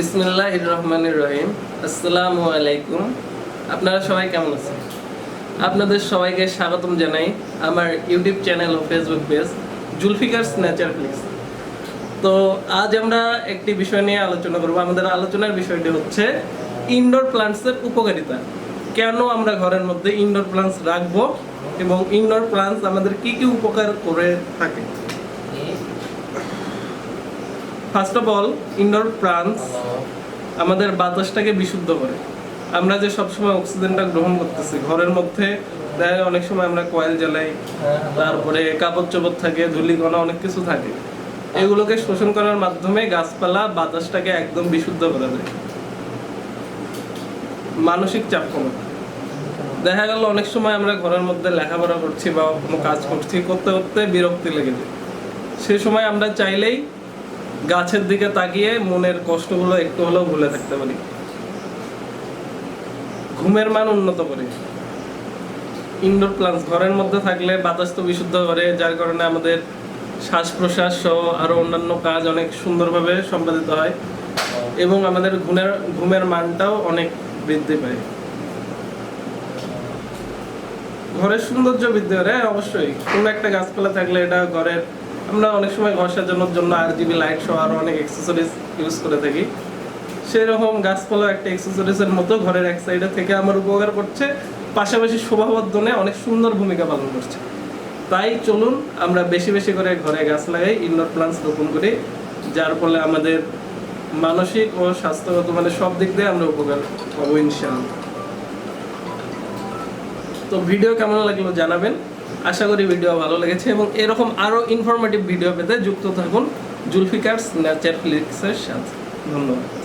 বিসমিল্লাহির রহমানির রহিম। আসসালামু আলাইকুম। আপনারা সবাই কেমন আছেন? আপনাদের সবাইকে স্বাগতম জানাই আমার ইউটিউব চ্যানেল ও ফেসবুক পেজ জুলফিকারস নেচার ফ্লিক্স। তো আজ আমরা একটি বিষয় নিয়ে আলোচনা করব। আমাদের আলোচনার বিষয়টি হচ্ছে ইনডোর প্লান্টসের উপকারিতা। কেন আমরা ঘরের মধ্যে ইনডোর প্লান্টস রাখবো এবং ইনডোর প্লান্টস আমাদের কি কি উপকার করে থাকে। First of all, indoor plants আমাদের বাতাসটাকে বিশুদ্ধ করে। আমরা যে সবসময় অক্সিজেনটা গ্রহণ করতেছি ঘরের মধ্যে, অনেক সময় আমরা কয়েল জ্বালাই, তারপরে কাপড় চোপড় থাকে, ধুলিকণা অনেক কিছু থাকে, এগুলোকে শোষণ করার মাধ্যমে গাছপালা বাতাসটাকে একদম বিশুদ্ধ করে দেয়। মানসিক চাপ কমে। দেখা গেল অনেক সময় আমরা ঘরের মধ্যে লেখাপড়া করছি বা কোনো কাজ করছি, করতে করতে বিরক্তি লেগে যায়। সে সময় আমরা চাইলেই গাছের দিকে তাকিয়ে মনের কষ্টগুলো একটু হলেও ভুলে থাকতে পারি। ঘুমের মান উন্নত করে। ইনডোর প্লান্টস ঘরের মধ্যে থাকলে বাতাস তো বিশুদ্ধ করে, যার কারণে আমাদের শ্বাস প্রশ্বাস সহ আরো অন্যান্য কাজ অনেক সুন্দরভাবে সম্পাদিত হয় এবং আমাদের ঘুমের মানটাও অনেক বৃদ্ধি পায়। ঘরের সৌন্দর্য বৃদ্ধি করে, অবশ্যই কোনো একটা গাছপালা থাকলে এটা ঘরের, আমরা অনেক সময় ঘর সাজানোর জন্য RGB লাইট সহ আরো অনেক অ্যাক্সেসরিজ ইউজ করে থাকি। সেরকম গাছপালা একটা অ্যাক্সেসরিজের মতো ঘরের এক সাইডে থেকে আমার উপকার করছে, পাশাপাশি শোভাবর্ধনে অনেক সুন্দর ভূমিকা পালন করছে। তাই চলুন আমরা বেশি বেশি করে ঘরে গাছ লাগাই, ইনডোর প্লান্টস রোপণ করি, যার ফলে আমাদের মানসিক ও স্বাস্থ্যগত মানে সব দিক দিয়ে আমরা উপকার পাবো ইনশাআল্লাহ। তো ভিডিও কেমন লাগলো জানাবেন। আশা করি ভিডিও ভালো লেগেছে এবং এরকম আরো ইনফরমেটিভ ভিডিও পেতে যুক্ত থাকুন জুলফিকারস নেচার ফ্লিক্সের সাথে। ধন্যবাদ।